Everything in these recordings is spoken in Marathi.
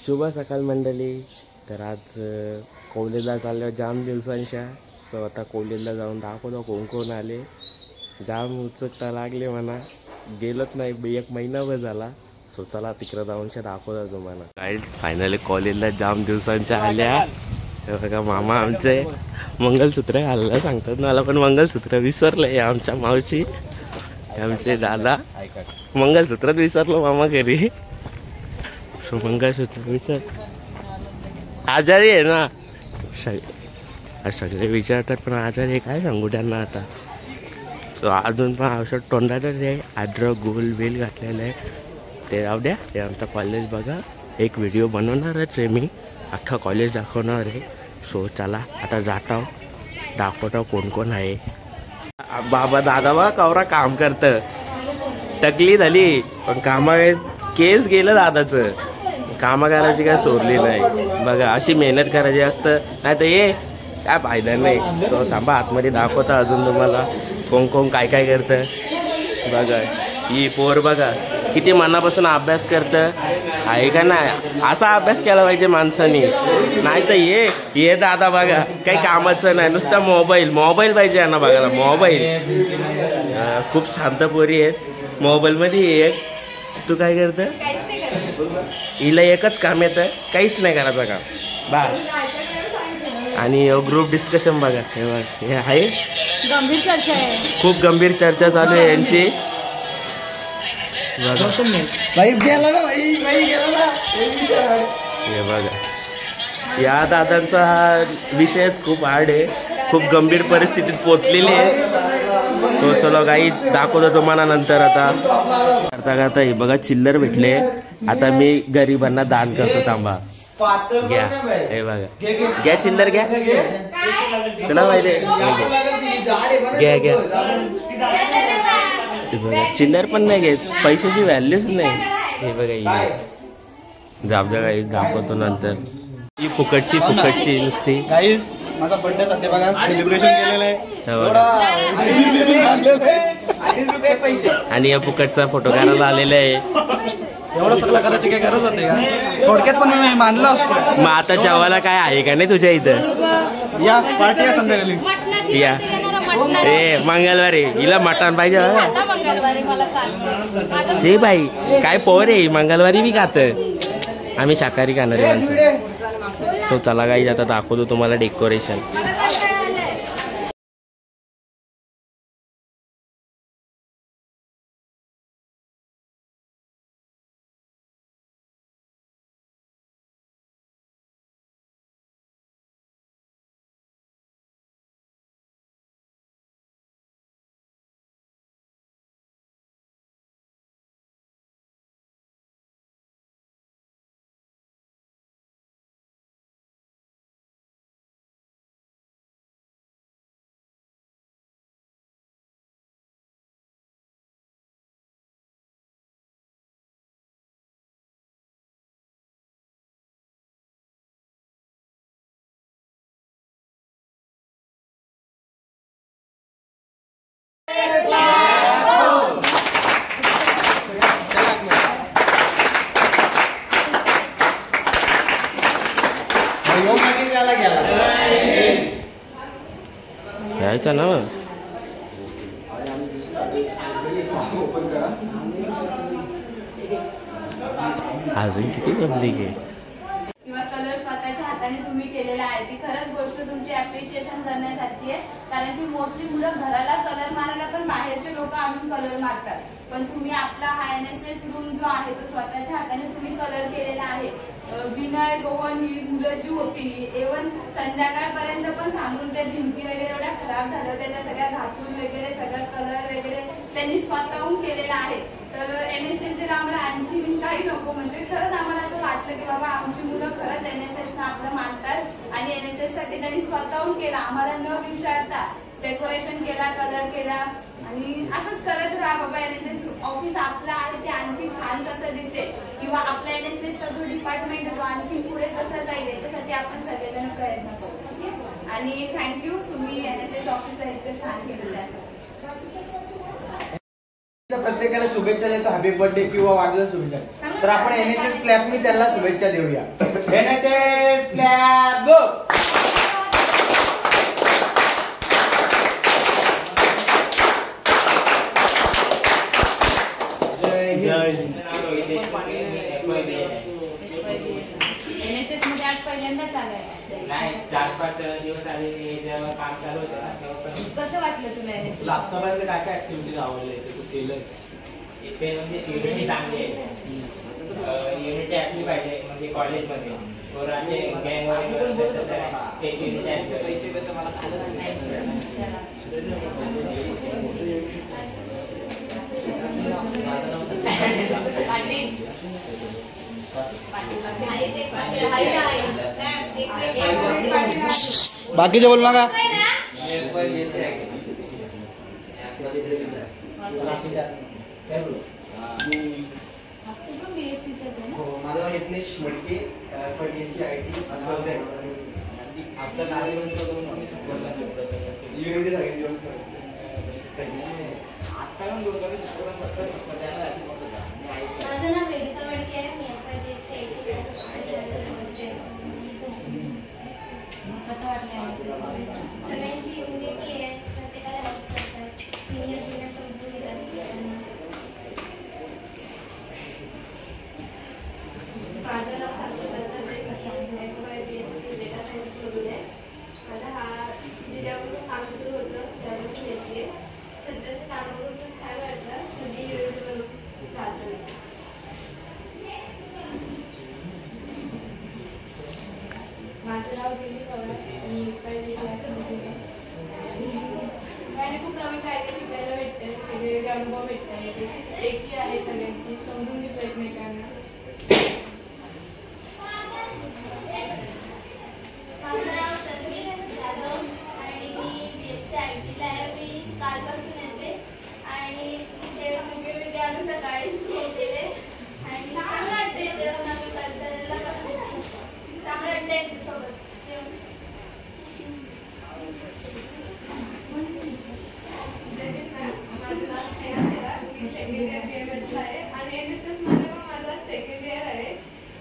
शुभ सकाळ मंडळी. तर आज कॉलेजला चाललो जाम दिवसांच्या. सो आता कॉलेजला जाऊन दाखवतो कोण कोण आले. जाम उत्सुकता लागली म्हणा. गेलोच नाही, 1 महिनाभर झाला. सो चला तिकडं जाऊनशा दाखवतो तुम्हाला. काय फायनली कॉलेजला जाम दिवसांच्या आल्या. बघा मामा आमचे मंगलसूत्र घालायला सांगतात मला, पण मंगलसूत्र विसरलंय. आमच्या मावशी आमचे दादा मंगलसूत्रच विसरलो मामा घरी. मंगळसूत्र विचार आजारी आहे ना. सगळे विचारतात पण आजारी काय सांगू त्यांना आता. सो अजून पण औषध तोंडातच आहे. अद्रक गोल बेल घातलेलं आहे. ते राहू द्या. ते आमचा कॉलेज बघा. एक व्हिडिओ बनवणारच आहे मी. अख्खा कॉलेज दाखवणार आहे. सो चला आता जातो, दाखवतो कोण कोण आहे. बाबा दादा बा कवरा काम करतं. टकली झाली पण कामा केस गेलं दादाचं. कामं करायची काय सोडली नाही. बघा अशी मेहनत करायची असतं, नाही तर ये काय फायदा नाही. सो थांबा आतमध्ये दाखवता अजून तुम्हाला कोण कोण काय काय करतं. बघा ही पोर बघा किती मनापासून अभ्यास करतं आहे का नाही. असा अभ्यास केला पाहिजे माणसाने. नाही तर ये दादा बघा काही कामाचं नाही, नुसता मोबाईल पाहिजे यांना बघायला. मोबाईल खूप शांत पोरी आहेत. मोबाईलमध्ये एक तू काय करतं. हिला एकच काम येतं, काहीच नाही करायचं काम बस. आणि ग्रुप डिस्कशन बघा हे आहे. गंभीर चर्चा आहे. खूप गंभीर चर्चा चालू आहे यांची. हे बघा या दादांचा हा विषयच खूप हार्ड आहे. खूप गंभीर परिस्थितीत पोचलेली आहे. सो चलो काही दाखवतो तुम्हाला नंतर. आता करता हे बघा चिल्लर भेटले. आता मी गरिबांना दान करतो. थांबा घ्या. हे बघा घ्या चिल्लर घ्या. चला माहिती घ्या. बघा चिल्लर पण नाही घेत, पैशाची व्हॅल्यूच नाही. हे बघा जाबजा काही दाखवतो नंतर. ही फुकटची नुसती. माझा बर्थडे साठी बघा सेलिब्रेशन केलेलं आहे. आणि या फुकटचा फोटो काढायला आलेला आहे. एवढं सगळं करायची काय गरज होते का. थोडक्यात पण मी मानलं असतो. मग आता जेवायला काय आहे का नाही तुझ्या इथं. या पार्टी आहे संध्याकाळी या. ए मंगळवारी हिला मटण पाहिजे. शे बाई काय पोर आहे, मंगळवारी बी खात. आम्ही शाकाहारी खाणारे माणसं. सो चला काही आता दाखवतो तुम्हाला डेकोरेशन. यायचा ना अजून किती पब्लिक आहे. किंवा कलर स्वतःच्या हाताने तुम्ही केलेला आहे ती खरंच गोष्ट तुमची ॲप्रिशिएशन करण्यासारखी आहे. कारण की मोस्टली मुलं घराला कलर मारायला पण बाहेरचे लोक आणून कलर मारतात. पण तुम्ही आपला हा NSS रूम जो आहे तो स्वतःच्या हाताने तुम्ही कलर केलेला आहे. विनय रोहन ही मुलं जी होती इव्हन संध्याकाळपर्यंत पण थांबून त्या भिंती वगैरे एवढ्या खराब झाल्या होत्या त्या सगळ्या घासून वगैरे सगळं कलर वगैरे त्यांनी स्वतःहून केलेला आहे. तर NSS आम्हाला आणखी काही नको. म्हणजे खरंच आम्हाला असं वाटलं की बाबा आमची मुलं खरंच NSS आपलं मानतात आणि NSS साठी त्यांनी स्वतःहून केला. आम्हाला न विचारता डेकोरेशन केला, कलर केला आणि असंच करत राहा बाबा. NSS ऑफिस आपलं आहे ते आणखी छान कसं दिसेल किंवा आपल्या NSSचा जो डिपार्टमेंट आहे तो आणखी पुढे कसं जाईल याच्यासाठी आपण सगळेजण प्रयत्न करू. आणि थँक्यू तुम्ही NSS ऑफिसला इतकं छान केलेलं आहे. प्रत्येकाला शुभेच्छा देतो, हॅपी बर्थडे किंवा वाढदिवस शुभेच्छा. तर आपण NSS क्लॅबनी त्याला शुभेच्छा देऊया. NSS क्लॅब गो. NSS मध्ये आज पहिल्यांदाच आलाय. नाही 4-5 दिवस आधी जेव्हा काम चालू होतं ना तेव्हा पण. कसं वाटलं तुला NSS? लॅपटॉपमध्ये काय काय ऍक्टिव्हिटीज आवडले ते तू केलंच. इथे म्हणजे युनिटी चांगली आहे. युनिटी असली पाहिजे म्हणजे कॉलेजमध्ये थोडं असे गँग वगैरे एक युनिटी असली पैसे कसं मला बाकीचे बोलू नका. माझा हितनेश मडके BSc IT आजचा कार्यक्रम युनिटी सांगितली. माझं नाव वेदिका मडके आहे. मी आता BSc IT कसं वाटलं सगळ्यांची युनिटी आहे. प्रत्येकाला हेल्प करतात. सिनियर समजून घेतात. माझं नाव साक्षरता BSc डेटा सायन्स करून आहे. माझा हा जेव्हापासून काम सुरू होतं त्यापासून येते. सध्याचं काम बघून खूप छान वाटलं. सगळी युनिटवर चालतं. माझं नाव जुली पवार. मी पहिली क्लासमध्ये आहे. आणि खूप नवीन काय काय शिकायला भेटते. वेगवेगळे अनुभव भेटतात. एकी आहे सगळ्यांची, समजून घेतो एकमेकांना. माझं नाव तन्वी जाधव आणि मी BSc IT ला आहे. मी कालपासून येते आणि वेगवेगळे आम्ही सकाळी केले आणि चांगलं वाटते. नवीन कल्चरला चांगलं वाटतं यांच्यासोबत. माझं नाव स्नेहा शेलार. मी सेकंड इयर BMS ला आहे आणि NSS मध्ये पण माझा सेकंड इयर आहे.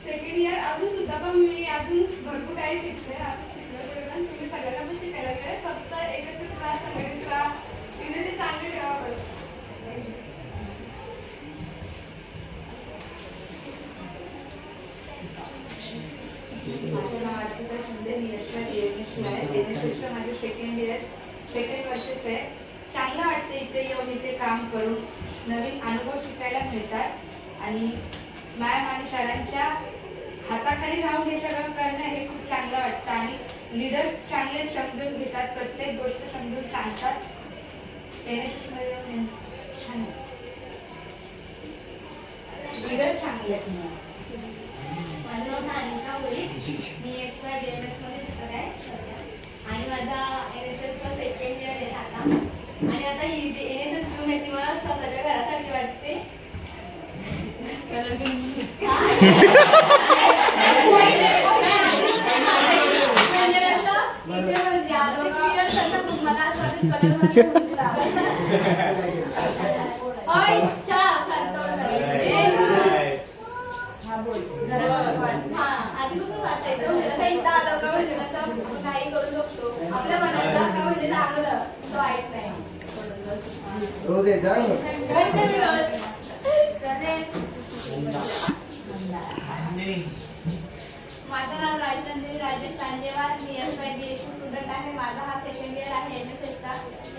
सेकंड इयर अजून सुद्धा पण मी अजून भरपूर काही शिकते. असं शिकलं पुढे पण तुम्ही सगळ्यांना पण शिकायला मिळेल. फक्त एकत्र क्लास सगळ्यांनी करा. युनिटी चांगली ठेवा बस. माझं नाव अर्पिता शिंदे. मी BMS ला आहे. NSS चं माझं सेकंड वर्षच आहे. चांगलं वाटतं इथे येऊन इथे काम करून. नवीन अनुभव शिकायला मिळतात आणि मॅम आणि सरांच्या हाताखाली राहून हे सगळं करणं हे खूप चांगलं वाटतं आणि लीडर चांगले समजून घेतात. प्रत्येक गोष्ट समजून सांगतात. NSS मध्ये येऊन छान लीडर चांगले आहेत. माझं नाव सानिका बोली. मी SY BMS मध्ये शिकत आहे आणि माझा NSS चा सेकंड इयर आहे आता. आणि आता ही NSS घेऊन येते मला स्वतःच्या घरासाठी वाटते. मला असं वाटतं आधीपासून वाटायचं इथं आलं का म्हणजे कसं काही करू शकतो. आपल्या मनाला का म्हणजे चांगलं वाईट नाही. रोज यायचा. माझं नाव राजचंद्री राजेश सांजेवार. मी SY BSc स्टुडंट आहे. माझा हा सेकंड इयर आहे NSS चा.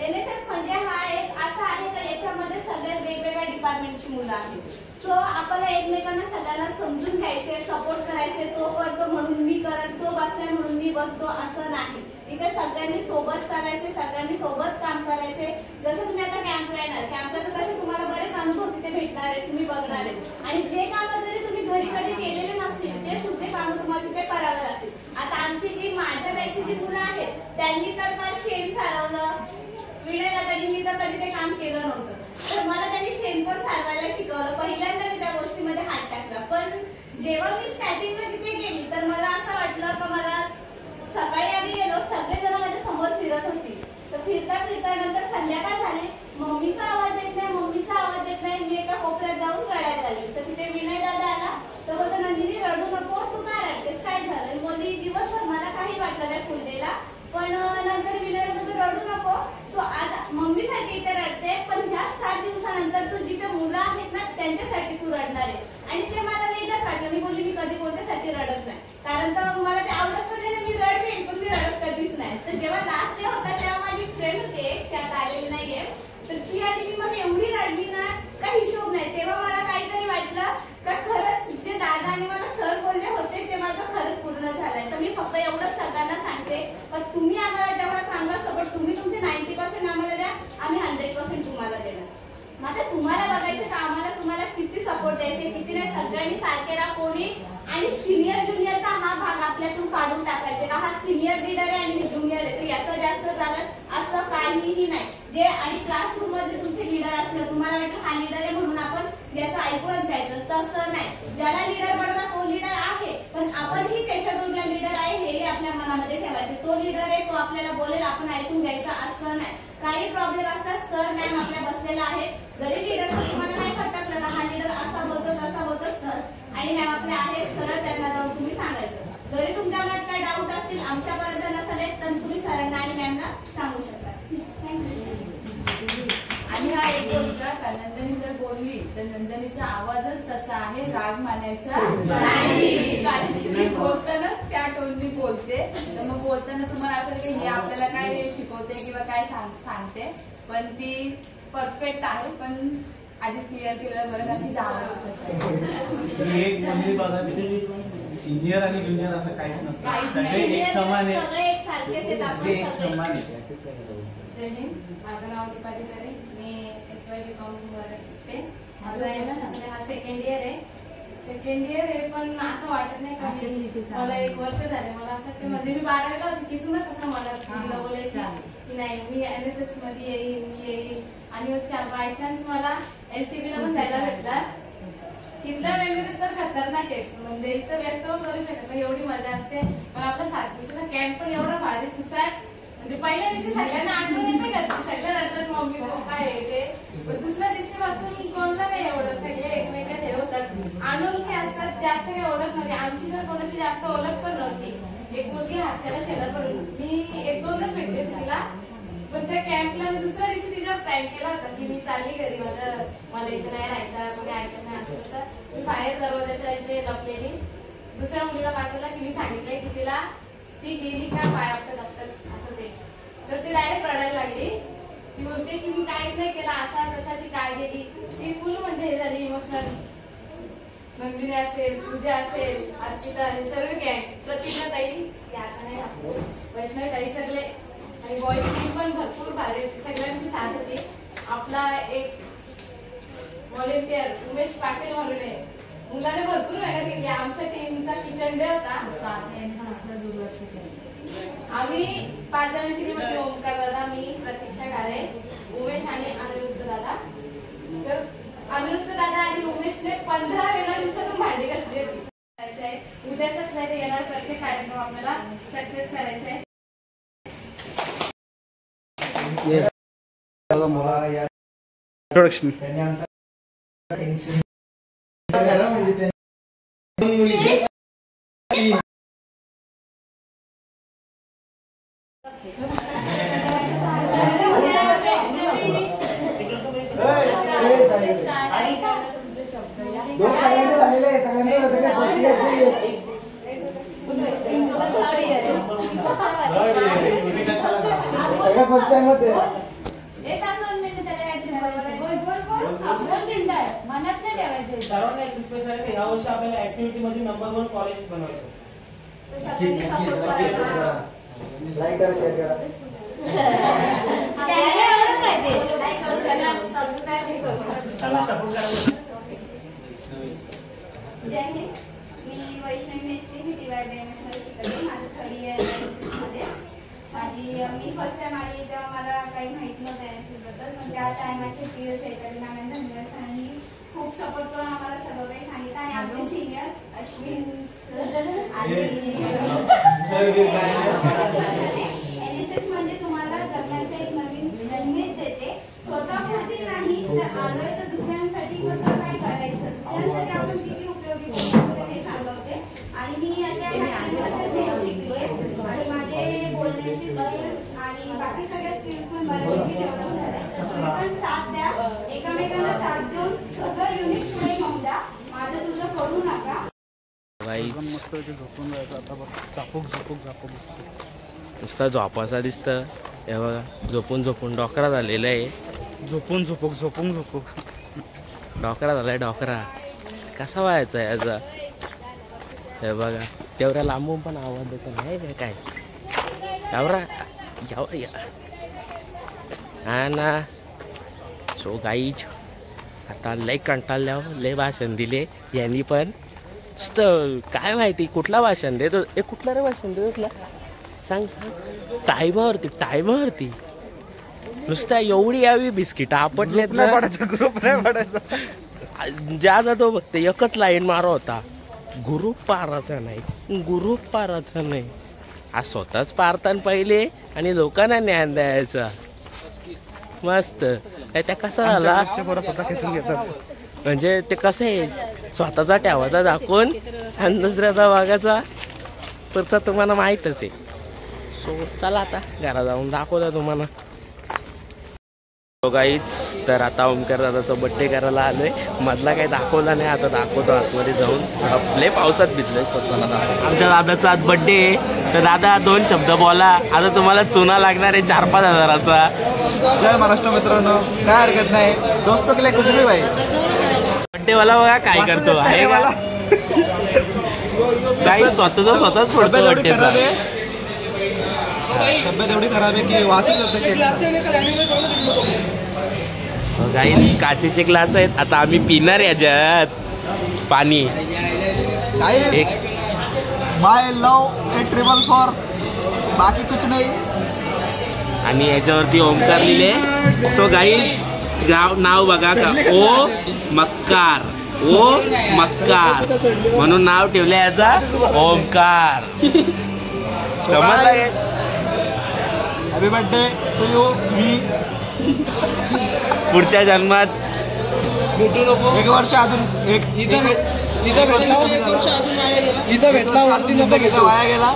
NSS म्हणजे हा एक असं आहे का याच्यामध्ये सगळे वेगवेगळ्या डिपार्टमेंटची मुलं आहेत. सो आपल्याला एकमेकांना सगळ्यांना समजून घ्यायचे, सपोर्ट करायचे. तो करतो म्हणून मी करत, तो बसलाय म्हणून मी बसतो असं नाही. इथे सगळ्यांनी सोबत चालायचे, सगळ्यांनी सोबत काम करायचे. जसं तुम्ही आता कॅम्पला येणार, कॅम्पला तर तसे तुम्हाला बरेच अनुभव तिथे भेटणार आहेत, तुम्ही बघणार आहेत. आणि जे कामं जरी तुम्ही घरी कधी केलेले नसतील ते सुद्धा कामं तुम्हाला तिथे करावे लागतील. आता आमची जी माझ्या बॅचची जी मुलं आहेत त्यांनी तर मला शेण सारवलं. विनय दादानी मी तर कधी ते काम केलं नव्हतं, तर मला त्यांनी शेण पण सारवायला शिकवलं. पहिल्यांदा मी त्या गोष्टीमध्ये हात टाकला. पण जेव्हा मी स्टार्टिंगला तिथे गेली तर मला असं वाटलं का मला सकाळी आम्ही गेलो, सगळेजण माझ्या समोर फिरत होती. तर फिरता फिरता नंतर संध्याकाळ झाली, मम्मीचा आवाज येत नाही, मम्मीचा आवाज येत नाही. कोपऱ्यात जाऊन रडायला लागली. तर तिथे विनय दादा आला तर बोलतो नंदिनी रडू नको, तू का रडतेस, काय झालं? बोलली दिवसभर मला काही वाटलं नाही फुल डेला, पण नंतर विनय बोलतो रडू नको, तू आज मम्मीसाठी इथे रडते, पण ह्या 7 दिवसानंतर तू जिथे मुलं आहेत ना त्यांच्यासाठी तू रडणार आहे. आणि ते मला वेगळंच वाटलं. मी बोलली मी कधी कोणत्यासाठी रडत नाही, कारण तर मला ते आवडत पण नाही, मी रडवेन पण मी रडत कधीच नाही. तर जेव्हा लास्ट डे होता तेव्हा माझी फ्रेंड होते, त्यात आलेली नाहीये, तर ती आधी मी मला एवढी रडली ना का हिशोब नाही. तेव्हा मला काहीतरी वाटलं का खरंच जे दादा आणि मला सर बोलले होते ते माझं खरंच पूर्ण झालंय. तर मी फक्त एवढंच सगळ्यांना सांगते पण तुम्ही आम्हाला जेवढा चांगला सपोर्ट, तुम्ही तुमचे 90% आम्हाला द्या, आम्ही 100% तुम्हाला देणार. माझं तुम्हाला बघायचं का आम्हाला तुम्हाला किती सपोर्ट द्यायचे, किती नाही. सगळ्यांनी सारखे राहा कोणी. आणि सिनियर ज्युनियरचा हा भाग आपल्यातून काढून टाकायचा का हा सिनियर लीडर आहे आणि मी ज्युनियर आहे, तर याचं जास्त झालं असं काहीही नाही. जे आणि क्लासरूम मध्ये तुमचे लीडर असलं, तुम्हाला वाटतं हा लीडर आहे म्हणून आपण याचं ऐकूनच जायचं, तसं नाही. ज्याला लीडर बनवला तो लीडर आहे, पण आपणही त्याच्या दोनला लीडर आहे हे आपल्या मनामध्ये ठेवायचे. तो लीडर आहे, तो आपल्याला बोलेल, आपण ऐकून घ्यायचं असं नाही. काही प्रॉब्लेम असतात, सर मॅम आपल्या बसलेला आहे, जरी लीडर तुम्हाला नाही खटकलं ना हा लीडर असा बोलतो तसा बोलतो, सर आणि मॅम आपले आहेत, सरळ त्यांना जाऊन तुम्ही सांगायचं. जरी तुमच्या मनात काय डाऊट असतील आमच्यापर्यंत नसले तर तुम्ही सरांना आणि मॅमला सांगू शकता. आणि हा एक गोष्ट का नंदनी जर बोलली तर नंदनीचा आवाजच तसा आहे, राग मानायचा नाही, कारण की ती बोलतानाच त्या टोननी बोलते. तर मग बोलताना तुम्हाला असं की हे आपल्याला काय शिकवते किंवा काय सांगते, पण ती परफेक्ट आहे. पण आधीच क्लिअर केलं बरं का तिचा आवाज एक म्हणजे बघा सिनियर आणि ज्युनियर असं काहीच नसतं, सगळे एक समान आहे, सगळे एक सारखेच आहेत, आपण एक सगळे. समान आहे. जय हिंद. माझं नाव दीपाली करे, मी SY BCom शिकते. माझा हा सेकंड इयर आहे. सेकंड इयर आहे पण असं वाटत नाही का मला 1 वर्ष झाले. मला असं म्हणजे मी 12वीला होती तिथूनच असं मला बोलायची की नाही मी NSS मध्ये येईल, मी येईल. आणि बाय चान्स मला LTV ला पण जायला भेटला. तिथल्या मेमरीज तर खतरनाक आहेत, म्हणजे इथं व्यक्त करू शकत नाही, एवढी मजा असते. पण आपला 7 दिवसाचा कॅम्प पण एवढा भारी सुसाट, म्हणजे पहिल्या दिवशी सगळ्यांना आठवण येते का सगळ्या रडतात मम्मी पप्पा येते, पण दुसऱ्या दिवशी पासून कोणला नाही एवढं, सगळे एकमेकात हे होतात, अनोळखी असतात, जास्त काही ओळख नव्हती. आमची तर कोणाची जास्त ओळख पण नव्हती. एक मुलगी हर्षाला शेजार पडून मी 1-2च भेटले तिला, पण त्या कॅम्पला मी दुसऱ्या दिवशी तिच्यावर प्लॅन केला होता की मी चालली घरी, मला इथे नाही राहायचं, कोणी ऐकत नाही असं होतं. मी बाहेर दरवाजाच्या इथे लपलेली, दुसऱ्या मुलीला पाठवला की मी सांगितलंय की तिला ती गेली का पाय आपलं लपतात असं ते, तर ती डायरेक्ट रडायला लागली. ती बोलते की मी काहीच नाही केला असा तसा, ती काय गेली, ती फुल म्हणजे हे झाली इमोशनल. नंदिनी असेल, पूजा असेल, अर्पिता हे सर्व गँग, प्रतिज्ञा ताई आता नाही, वैष्णवी ताई सगळे, आणि बॉईज टीम पण भरपूर भारी होती, सगळ्यांची साथ होती. आपला एक व्हॉलेंटियर उमेश पाटील म्हणून आहे, मुलाने भरपूर मेहनत केली. आमच्या टीमचा किचन डे होता, दुर्लक्ष केलं. आम्ही 5 जणांची टीम होती, ओमकार दादा, मी, प्रतीक्षा गारे, उमेश आणि अनिरुद्ध दादा. तर अनिरुद्ध दादा आणि उमेशने 15 वेळा दिवसातून भांडी घातली होती. उद्याचाच नाही तर येणार प्रत्येक कार्यक्रम आपल्याला सक्सेस करायचा आहे. इंट्रोडक्शन सगळ्यांचं झालेलं आहे, सगळ्यांचं सगळ्या फर्स्ट टाइमच आहे. सर्वांना एक रिक्वेस्ट आहे की यावर्षी आपल्याला ऍक्टिव्हिटी मध्ये नंबर 1 कॉलेज बनवायचं. लाईक करा, शेअर करा. जय हिंद. मी वैष्णवी मेस्त्री, मी TYBMS मध्ये शिकते. माझं 3rd इयर NSS मध्ये. मी फर्स्ट टाइम आली तेव्हा मला काही माहिती नव्हतं NSS बद्दल, पण त्या टायमाचे PO चैतन्य मॅम आणि धनगर सरांनी खूप सपोर्ट करून आम्हाला सगळं काही सांगितलं. आणि आमचे सिनियर अश्विन NSS म्हणजे तुम्हाला जगण्याचं एक नवीन उमेद देते. स्वतःपुरती नाही, जर आलोय तर दुसऱ्यांसाठी कसं दुसऱ्यांसाठी आपण किती उपयोगी होऊ शकतो हे सांगवते. आणि मी आता 3 वर्षात शिकले आणि माझे बोलण्याची स्किल्स आणि बाकी सगळ्या स्किल्स पण बऱ्यापैकी डेव्हलप झाल्या. तुम्ही पण साथ द्या, एकमेकांना साथ देऊन सगळं युनिट पुढे घेऊन द्या. माझं तुझं करू नका. मस्त झोपून जायचं आता बस. झापूक नुसता झोपासा दिसतं. हे बघा झोपून डोकरा झालेला आहे. झोपून डोकरा झालाय डोकरा. कसा व्हायचा याचा. हे बघा तेवढ्या लांबून पण आवाज देतो नाही काय एवढा हा ना. सो गाईज आता लय कंटाळल्यावर लय भाषण दिले यांनी पण. काय माहिती कुठला भाषण देतो. कुठला रे भाषण देतो तुला सांग. टायमावरती नुसता एवढी यावी बिस्किट आपटलेत ना. ग्रुप नाही पडायचा. ज्या जातो बघते एकच लाईन मारा होता. ग्रुप पाराचा नाही. आज स्वतःच पारतान पहिले आणि लोकांना ज्ञान द्यायचा. मस्त त्या कसा झाला म्हणजे ते कसं आहे स्वतःचा ठेवाचा दाखवून आणि दुसऱ्याचा वागाचा परचा तुम्हाला माहीतच आहे. सो चला आता घरा जाऊन दाखवता तुम्हाला. गाईच तर आता ओमकार दादाचा बड्डे करायला आलोय. मधला काही दाखवला नाही, आता दाखवतो आतमध्ये जाऊन. लय पावसात भिजलोय. स्वतःला दाखव. आमच्या दादाचा आज बड्डे आहे तर दादा 2 शब्द बोला. आता तुम्हाला चुना लागणार आहे 4-5 हजाराचा. जय महाराष्ट्र मित्रांनो, काय हरकत नाही. दोस्तों के लिए कुछ भी भाई. बड्डे वाला बघा काय करतो आहे का काही स्वतःच फोडतो बड्डेचा. तब्येत एवढी खराब आहे की वाचून काही काचेचे ग्लास आहेत. आता आम्ही पिणार याच्यात पाणी. एक माय लव 844 बाकी कुछ नाही. आणि याच्यावरती ओमकार लिहिले. सो गाईज नाव बघा का ओ मक्कार म्हणून नाव ठेवलं याचा ओमकार. समजलं. Happy birthday to you. मी पुढच्या जन्मात भेटू नको. 1 वर्ष अजून इथं भेटला वरती नको भेटू. वाया गेला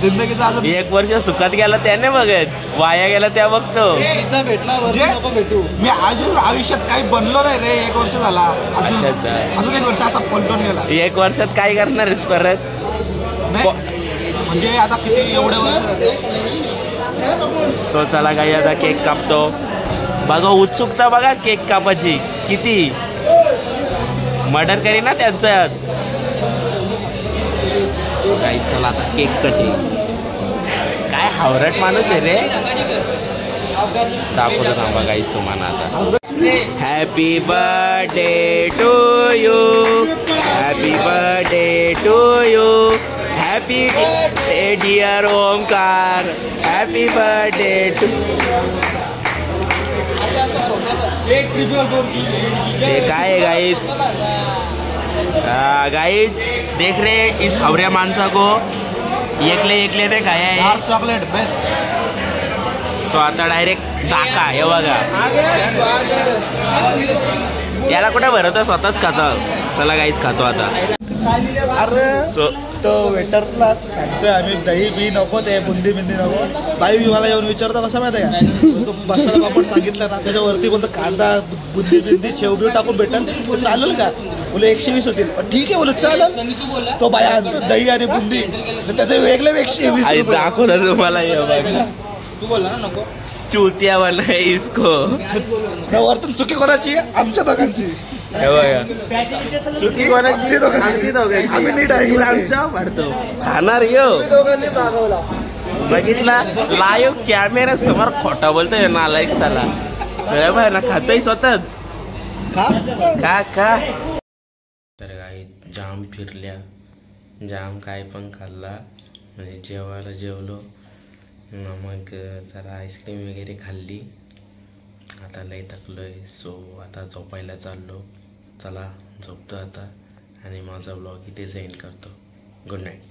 जिंदगीचा अजून 1 वर्ष सुखात गेला त्याने बघत, वाया गेला त्या बघतो. इथं भेटला वरती नको भेटू. मी अजून आयुष्यात काही बनलो नाही रे. 1 वर्ष झाला अजून 1 वर्ष असा पलटून गेला. 1 वर्षात काय करणार आहेस परत. म्हणजे आता किती एवढे वर्ष. सो चला काही आता केक कापतो. बघा उत्सुकता बघा केक कापाची किती. मर्डर करी ना त्यांचं. काही चला आता केक कटिंग. काय हावरट माणूस आहे रे. दाखवतो थांबा काहीच तुम्हाला आता. Happy birthday to you. Happy birthday to you. Happy birthday dear Omkar. Happy birthday to. हे काय आहे गाईज. गाईज देख रे इस हावऱ्या माणसा को एकले ने खाया आहे चॉकलेट बेस्ट. सो आता डायरेक्ट टाका. हे बघा याला कुठे भरत स्वतःच खातो. चला गाईज खातो आता. अरे तो वेटरला सांगतोय आम्ही दही बी नको ते बुंदी बिंदी नको. बाई मला येऊन विचारतो कसं माहिती आहे का. तो मसाला पापड सांगितलं ना त्याच्यावरती बोलतो कांदा बुंदी बिंदी शेव बिव टाकून भेटेल चालेल का. बोले 120 होतील. ठीक आहे बोलत चालेल. तो बाया आणतो दही आणि बुंदी त्याचे वेगळे 120 दाखवलं तुम्हाला. हे बघा तू बोलला ना नको. चुतिया बना इसको. वरतून चुकी कोणाची. आमच्या दोघांची. हे बघा चुकी कोणाची. आमची दोघांची. आम्ही नीट ऐकलं आमच्या वाढतो खाणार यो. बघितला लाईव्ह कॅमेरा समोर खोटा बोलतोय नालायक. चला बाय ना खातोय स्वतःच का. तर काही जाम फिरल्या जाम काय पण खाल्ला. म्हणजे जेवायला जेवलो मग जरा आईस्क्रीम वगैरे खाल्ली. आता लय थकलोय. सो आता झोपायला चाललो. चला झोपतो आता आणि माझा ब्लॉग इथेच एंड करतो. Good night.